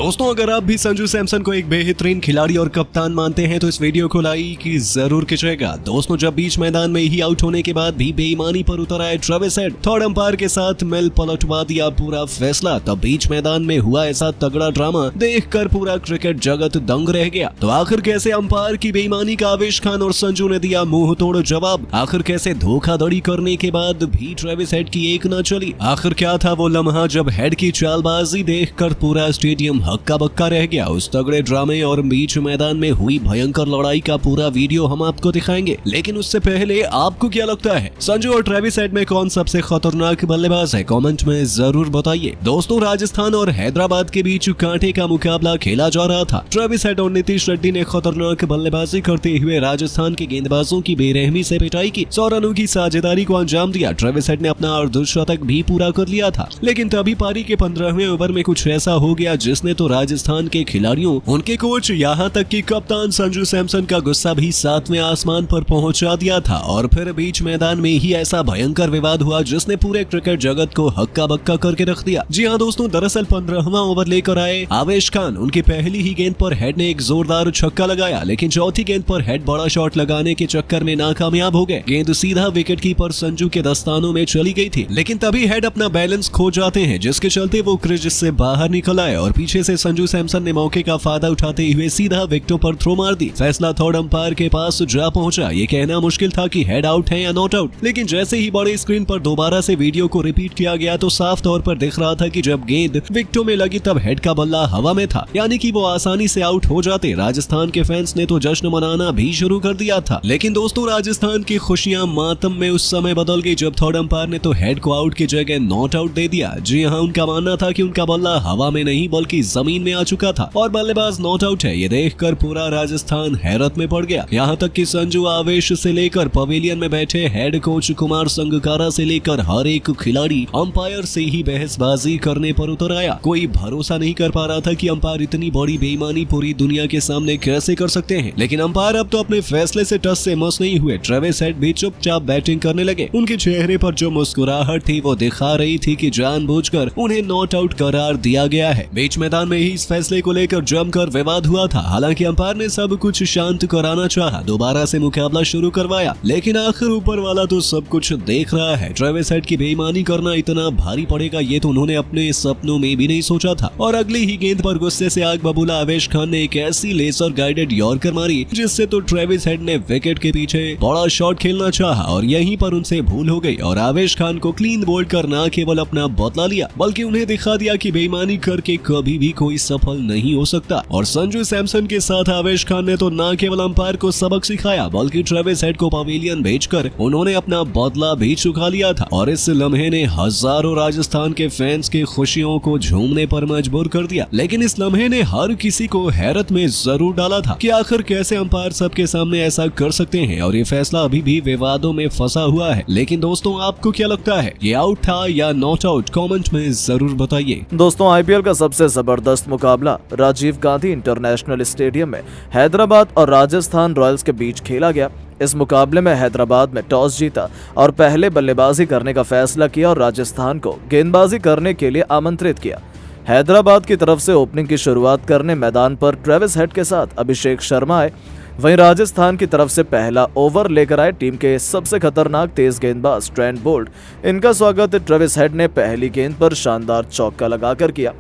दोस्तों, अगर आप भी संजू सैमसन को एक बेहतरीन खिलाड़ी और कप्तान मानते हैं तो इस वीडियो को लाइक जरूर कीजिएगा। दोस्तों, जब बीच मैदान में ही आउट होने के बाद भी बेईमानी पर उतर आए ट्रेविस हेड, थर्ड अंपायर के साथ मिल पलटवा दिया पूरा फैसला, तब बीच मैदान में हुआ ऐसा तगड़ा ड्रामा देखकर पूरा क्रिकेट जगत दंग रह गया। तो आखिर कैसे अंपायर की बेईमानी का आवेश खान और संजू ने दिया मुंह तोड़ जवाब? आखिर कैसे धोखाधड़ी करने के बाद भी ट्रेविस हेड की एक न चली? आखिर क्या था वो लम्हा जब हेड की चालबाजी देखकर पूरा स्टेडियम हक्का बक्का रह गया? उस तगड़े ड्रामे और बीच मैदान में हुई भयंकर लड़ाई का पूरा वीडियो हम आपको दिखाएंगे, लेकिन उससे पहले आपको क्या लगता है, संजू और ट्रेविस हेड में कौन सबसे खतरनाक बल्लेबाज है? कमेंट में जरूर बताइए। दोस्तों, राजस्थान और हैदराबाद के बीच कांटे का मुकाबला खेला जा रहा था। ट्रेविस हेड और नीतीश रेड्डी ने खतरनाक बल्लेबाजी करते हुए राजस्थान के गेंदबाजों की बेरहमी से पिटाई की, 100 रनों की साझेदारी को अंजाम दिया। ट्रेविस हेड ने अपना अर्धशतक भी पूरा कर लिया था, लेकिन तभी पारी के 15वें ओवर में कुछ ऐसा हो गया जिसने तो राजस्थान के खिलाड़ियों, उनके कोच, यहाँ तक कि कप्तान संजू सैमसन का गुस्सा भी 7वें आसमान पर पहुंचा दिया था। और फिर बीच मैदान में ही ऐसा भयंकर विवाद हुआ जिसने पूरे क्रिकेट जगत को हक्का बक्का करके रख दिया। जी हाँ दोस्तों, दरअसल 15वां ओवर लेकर आए आवेश खान, उनकी पहली ही गेंद पर हेड ने एक जोरदार छक्का लगाया, लेकिन चौथी गेंद पर हेड बड़ा शॉट लगाने के चक्कर में नाकामयाब हो गए। गेंद सीधा विकेट कीपर संजू के दस्तानों में चली गई थी, लेकिन तभी हेड अपना बैलेंस खो जाते हैं, जिसके चलते वो क्रीज से बाहर निकल आए और पीछे से संजू सैमसन ने मौके का फायदा उठाते हुए सीधा विकेटों पर थ्रो मार दी। फैसला थर्ड अंपायर के पास जा पहुंचा। ये कहना मुश्किल था कि हेड आउट है या नॉट आउट, लेकिन जैसे ही बड़े स्क्रीन पर दोबारा से वीडियो को रिपीट किया गया तो साफ तौर पर दिख रहा था कि जब गेंद विकेटों में लगी तब हेड का बल्ला हवा में था, यानी कि वो आसानी से आउट हो जाते। राजस्थान के फैंस ने तो जश्न मनाना भी शुरू कर दिया था, लेकिन दोस्तों राजस्थान की खुशियां मातम में उस समय बदल गई जब थर्ड अंपायर ने तो हेड को आउट की जगह नॉट आउट दे दिया। जी हाँ, उनका मानना था कि उनका बल्ला हवा में नहीं बल्कि जमीन में आ चुका था और बल्लेबाज नॉट आउट है। ये देखकर पूरा राजस्थान हैरत में पड़ गया, यहाँ तक कि संजू आवेश से लेकर पवेलियन में बैठे हेड कोच कुमार संगकारा से लेकर हर एक खिलाड़ी अंपायर से ही बहसबाजी करने पर उतर आया। कोई भरोसा नहीं कर पा रहा था कि अंपायर इतनी बड़ी बेईमानी पूरी दुनिया के सामने कैसे कर सकते हैं, लेकिन अंपायर अब तो अपने फैसले से टस से मस नहीं हुए। ट्रेविस हेड भी चुपचाप बैटिंग करने लगे। उनके चेहरे पर जो मुस्कुराहट थी वो दिखा रही थी कि जानबूझकर उन्हें नॉट आउट करार दिया गया है। बीच मैदान में ही इस फैसले को लेकर जमकर विवाद हुआ था। हालांकि अंपायर ने सब कुछ शांत कराना चाहा, दोबारा से मुकाबला शुरू करवाया, लेकिन आखिर ऊपर वाला तो सब कुछ देख रहा है। ट्रेविस हेड की बेईमानी करना इतना भारी पड़ेगा ये तो उन्होंने अपने सपनों में भी नहीं सोचा था। और अगली ही गेंद पर गुस्से से आग बबूला आवेश खान ने एक ऐसी लेसर गाइडेड यॉर्कर मारी जिससे तो ट्रेविस हेड ने विकेट के पीछे बड़ा शॉट खेलना चाहा और यहीं पर उनसे भूल हो गई और आवेश खान को क्लीन बोल्ड कर न केवल अपना बदला लिया बल्कि उन्हें दिखा दिया कि बेईमानी करके कभी भी कोई सफल नहीं हो सकता। और संजू सैमसन के साथ आवेश खान ने तो न केवल अंपायर को सबक सिखाया बल्कि ट्रेविस हेड को पवेलियन भेजकर उन्होंने अपना बदला भी चुका लिया था। और इस लम्हे ने हजारों राजस्थान के फैंस की खुशियों को झूमने पर मजबूर कर दिया, लेकिन इस लम्हे ने हर किसी को हैरत में जरूर डाला था कि आखिर कैसे अंपायर सबके सामने ऐसा कर सकते हैं। और ये फैसला अभी भी विवादों में फंसा हुआ है, लेकिन दोस्तों आपको क्या लगता है, ये आउट था या नॉट आउट? कमेंट में जरूर बताइए। दोस्तों, आईपीएल का सबसे जबरदस्त मुकाबला राजीव गांधी इंटरनेशनल स्टेडियम में हैदराबाद और राजस्थान रॉयल्स के बीच खेला गया। इस मुकाबले में हैदराबाद में टॉस जीता और पहले बल्लेबाजी करने का फैसला किया और राजस्थान को गेंदबाजी करने के लिए आमंत्रित किया। हैदराबाद की तरफ से ओपनिंग की शुरुआत करने मैदान पर ट्रेविस हेड के साथ अभिषेक शर्मा आए। वहीं राजस्थान की तरफ से पहला ओवर लेकर आए टीम के सबसे खतरनाक तेज गेंदबाज ट्रेंट बोल्ट। इनका स्वागत ट्रेविस हेड ने पहली गेंद पर शानदार चौका लगाकर किया।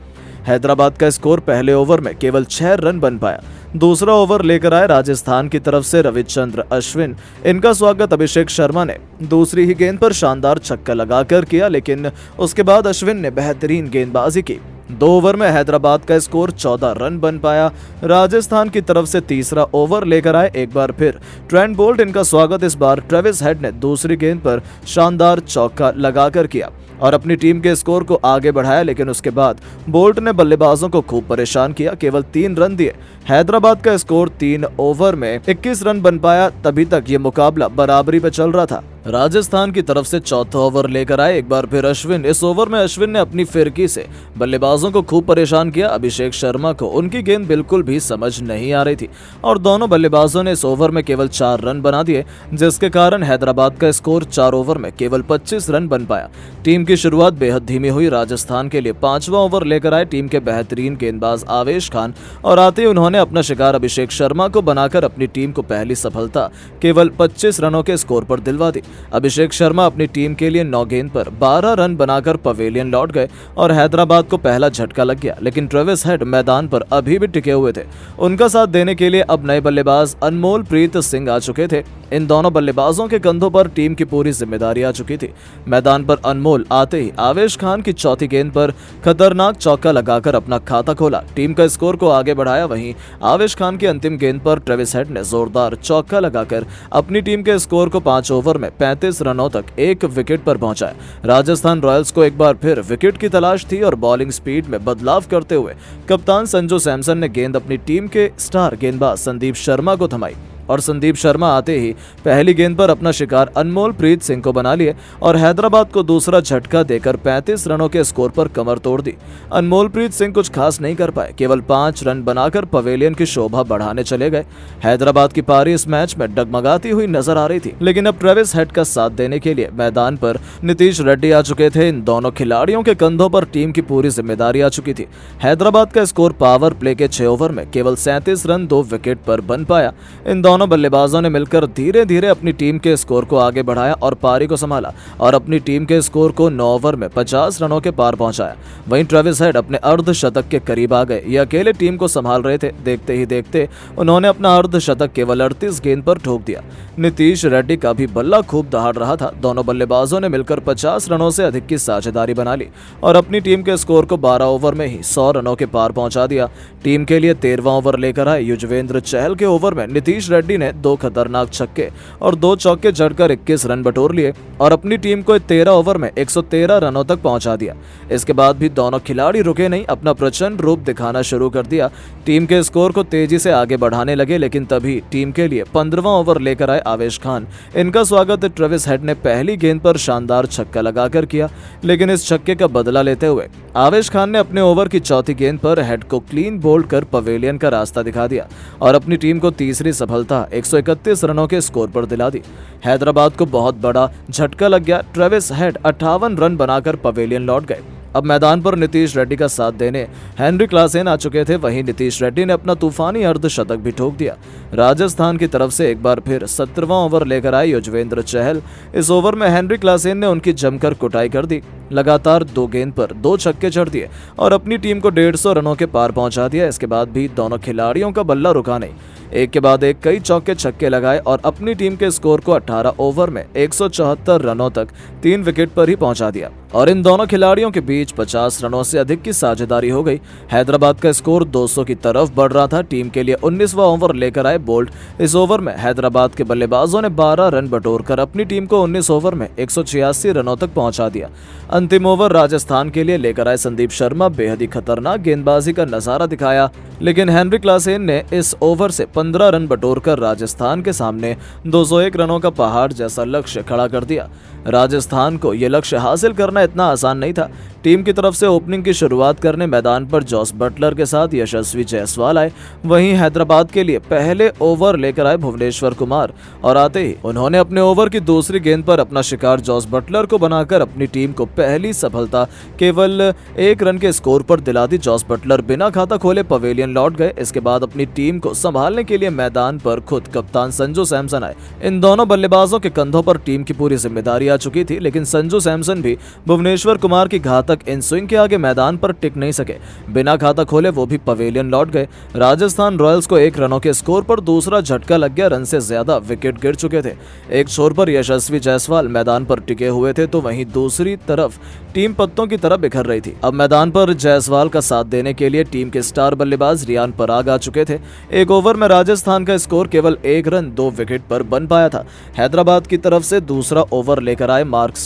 हैदराबाद का स्कोर पहले ओवर में केवल 6 रन बन पाया। दूसरा ओवर लेकर आए राजस्थान की तरफ से रविचंद्र अश्विन। इनका स्वागत अभिषेक शर्मा ने दूसरी ही गेंद पर शानदार छक्का लगाकर किया, लेकिन उसके बाद अश्विन ने बेहतरीन गेंदबाजी की। 2 ओवर में हैदराबाद का स्कोर 14 रन बन पाया। राजस्थान की तरफ से तीसरा ओवर लेकर आए एक बार फिर ट्रेंट बोल्ट। इनका स्वागत इस बार ट्रेविस हेड ने दूसरी गेंद पर शानदार चौका लगाकर किया और अपनी टीम के स्कोर को आगे बढ़ाया, लेकिन उसके बाद बोल्ट ने बल्लेबाजों को खूब परेशान किया, केवल 3 रन दिए। हैदराबाद का स्कोर 3 ओवर में 21 रन बन पाया। तभी तक ये मुकाबला बराबरी पर चल रहा था। राजस्थान की तरफ से चौथा ओवर लेकर आए एक बार फिर अश्विन। इस ओवर में अश्विन ने अपनी फिरकी से बल्लेबाजों को खूब परेशान किया। अभिषेक शर्मा को उनकी गेंद बिल्कुल भी समझ नहीं आ रही थी और दोनों बल्लेबाजों ने इस ओवर में केवल 4 रन बना दिए, जिसके कारण हैदराबाद का स्कोर 4 ओवर में केवल 25 रन बन पाया। टीम की शुरुआत बेहद धीमी हुई। राजस्थान के लिए 5वां ओवर लेकर आए टीम के बेहतरीन गेंदबाज आवेश खान और आते ही उन्होंने अपना शिकार अभिषेक शर्मा को बनाकर अपनी टीम को पहली सफलता केवल 25 रनों के स्कोर पर दिलवा दी। अभिषेक शर्मा अपनी टीम के लिए 9 गेंद पर 12 रन बनाकर पवेलियन लौट गए और हैदराबाद को पहला झटका लग गया, लेकिन ट्रेविस हेड मैदान पर अभी भी टिके हुए थे। उनका साथ देने के लिए अब नए बल्लेबाज अनमोल प्रीत सिंह आ चुके थे। इन दोनों बल्लेबाजों के कंधों पर टीम की पूरी जिम्मेदारी आ चुकी थी। मैदान पर अनमोल आते ही आवेश खान की चौथी गेंद पर खतरनाक चौका लगाकर अपना खाता खोला, टीम का स्कोर को आगे बढ़ाया। वहीं आवेश खान की अंतिम गेंद पर ट्रेविस हेड ने जोरदार चौका लगाकर अपनी टीम के स्कोर को 5 ओवर में 35 रनों तक 1 विकेट पर पहुंचाया। राजस्थान रॉयल्स को एक बार फिर विकेट की तलाश थी और बॉलिंग स्पीड में बदलाव करते हुए कप्तान संजू सैमसन ने गेंद अपनी टीम के स्टार गेंदबाज संदीप शर्मा को थमाई और संदीप शर्मा आते ही पहली गेंद पर अपना शिकार अनमोल प्रीत सिंह को बना लिए और हैदराबाद को दूसरा झटका देकर 35 रनों के स्कोर पर कमर तोड़ दी। अनमोल प्रीत सिंह कुछ खास नहीं कर पाए, केवल 5 रन बनाकर पवेलियन की शोभा बढ़ाने चले गए। हैदराबाद की पारी इस मैच में डगमगाती हुई नजर आ रही थी, लेकिन अब ट्रेविस हेड का साथ देने के लिए मैदान पर नीतीश रेड्डी आ चुके थे। इन दोनों खिलाड़ियों के कंधों पर टीम की पूरी जिम्मेदारी आ चुकी थी। हैदराबाद का स्कोर पावर प्ले के 6 ओवर में केवल 37 रन 2 विकेट पर बन पाया। इन दोनों बल्लेबाजों ने मिलकर धीरे धीरे अपनी टीम के स्कोर को आगे बढ़ाया और पारी को संभाला और अपनी टीम के स्कोर को 9 ओवर में 50 रनों के पार पहुंचाया। वहीं ट्रेविस हेड अपने अर्धशतक के करीब आ गए। ये अकेले टीम को संभाल रहे थे। देखते ही देखते उन्होंने अपना अर्धशतक केवल 38 गेंद पर ठोक दिया। नीतीश रेड्डी का भी बल्ला खूब दहाड़ रहा था। दोनों बल्लेबाजों ने मिलकर 50 रनों से अधिक की साझेदारी बना ली और अपनी टीम के स्कोर को 12 ओवर में ही 100 रनों के पार पहुंचा दिया। टीम के लिए 13वां ओवर लेकर आए युजवेंद्र चहल के ओवर में नीतीश रेड्डी ने 2 खतरनाक छक्के और 2 चौके जड़कर 21 रन बटोर लिए और अपनी टीम को 13 ओवर में 113 रनों तक पहुंचा दिया। इसके बाद भी दोनों खिलाड़ी रुके नहीं, अपना प्रचंड रूप दिखाना शुरू कर दिया। टीम के स्कोर को तेजी से आगे बढ़ाने लगे, लेकिन तभी टीम के लिए 15वां ओवर लेकर आए आवेश खान। इनका स्वागत ट्रेविस हेड ने पहली गेंद पर शानदार छक्का लगाकर किया, लेकिन इस छक्के का बदला लेते हुए आवेश खान ने अपने ओवर की चौथी गेंद पर हेड को क्लीन बोल्ड कर पवेलियन का रास्ता दिखा दिया और अपनी टीम को तीसरी सफलता 131 रनों के स्कोर पर दिला दी। हैदराबाद को बहुत बड़ा झटका लग गया। ट्रेविस हेड 58 रन बनाकर पवेलियन लौट गए। अब मैदान पर नीतीश रेड्डी का साथ देने हेनरी क्लासेन आ चुके थे। वहीं नीतीश रेड्डी ने अपना तूफानी अर्धशतक भी ठोक दिया। राजस्थान की तरफ से एक बार फिर 17वां ओवर लेकर आए युजवेंद्र चहल। इस ओवर में हेनरी क्लासेन ने उनकी जमकर कुटाई कर दी। लगातार 2 गेंद पर 2 छक्के जड़ दिए और अपनी टीम को 150 रनों के पार पहुंचा दिया। इसके बाद भी दोनों खिलाड़ियों का बल्ला रुका नहीं, एक के बाद एक कई चौके छक्के लगाए और अपनी टीम के स्कोर को 18 ओवर में 174 रनों तक 3 विकेट पर ही पहुंचा दिया और इन दोनों खिलाड़ियों के बीच 50 रनों से अधिक की साझेदारी हो गई। हैदराबाद का स्कोर 200 की तरफ बढ़ रहा था। टीम के लिए 19वां ओवर लेकर आए बोल्ट। इस ओवर में हैदराबाद के बल्लेबाजों ने 12 रन बटोरकर अपनी टीम को 19 ओवर में 186 रनों तक पहुंचा दिया। अंतिम ओवर राजस्थान के लिए लेकर आए संदीप शर्मा। बेहद ही खतरनाक गेंदबाजी का नजारा दिखाया, लेकिन हेनरी क्लासेन ने इस ओवर से 15 रन बटोरकर राजस्थान के सामने 201 रनों का पहाड़ जैसा लक्ष्य खड़ा कर दिया। राजस्थान को यह लक्ष्य हासिल करना इतना आसान नहीं था। टीम की तरफ से ओपनिंग की शुरुआत करने मैदान पर जॉस बटलर के साथ यशस्वी जायसवाल आए। वहीं हैदराबाद के लिए पहले ओवर लेकर आए भुवनेश्वर कुमार और आते ही उन्होंने अपने ओवर की दूसरी गेंद पर अपना शिकार जॉस बटलर को बनाकर अपनी टीम को पहली सफलता केवल 1 रन के स्कोर पर दिला दी। जॉस बटलर बिना खाता खोले पवेलियन लौट गए। इसके बाद अपनी टीम को संभालने के लिए मैदान पर खुद कप्तान संजू सैमसन आए। इन दोनों बल्लेबाजों के कंधों पर टीम की पूरी जिम्मेदारी आ चुकी थी, लेकिन संजू सैमसन भी भुवनेश्वर कुमार की घातक इन स्विंग के आगे मैदान पर टिक नहीं सके। बिना खाता खोले वो भी पवेलियन लौट गए। राजस्थान रॉयल्स को 1 रनों के स्कोर पर दूसरा झटका लग गया। रन से ज्यादा विकेट गिर चुके थे। एक छोर पर यशस्वी जायसवाल मैदान पर टिके हुए थे, तो वहीं दूसरी तरफ टीम पत्तों की तरह बिखर रही थी। अब मैदान पर जायसवाल का साथ देने के लिए टीम के स्टार बल्लेबाज रियान पराग आ चुके थे। एक ओवर में राजस्थान का स्कोर केवल 1 रन 2 विकेट पर बन पाया था। हैदराबाद की तरफ से दूसरा ओवर लेकर आए मार्क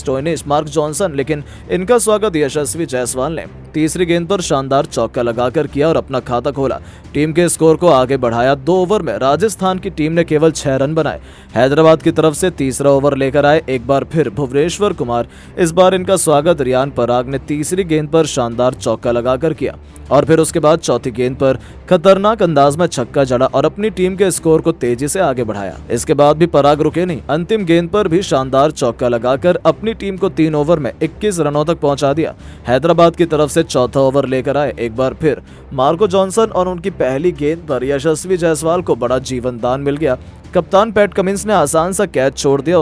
जॉनसन, लेकिन इनका स्वागत यशस्वी जायसवाल ने तीसरी गेंद पर शानदार चौका लगाकर किया और अपना खाता खोला। टीम के स्कोर को आगे बढ़ाया। 2 ओवर में राजस्थान की टीम ने केवल 6 रन बनाए। हैदराबाद की तरफ से तीसरा ओवर लेकर आए एक बार फिर भुवनेश्वर कुमार। इस बार इनका स्वागत रियान पराग ने तीसरी गेंद पर शानदार चौका लगाकर किया और फिर उसके बाद चौथी गेंद पर खतरनाक अंदाज में छक्का जड़ा और अपनी टीम के स्कोर को तेजी से आगे बढ़ाया। इसके बाद भी पराग रुके नहीं, अंतिम गेंद पर भी शानदार चौका लगाकर अपनी टीम को 3 ओवर में 21 रनों तक पहुंचा दिया। हैदराबाद की तरफ से चौथा ओवर लेकर आए एक बार फिर मार्को जॉनसन और उनकी पहली गेंद पर यशस्वी जायसवाल को बड़ा जीवन दान मिल गया। कप्तान पैट कमिंस ने आसान सा कैच छोड़ दिया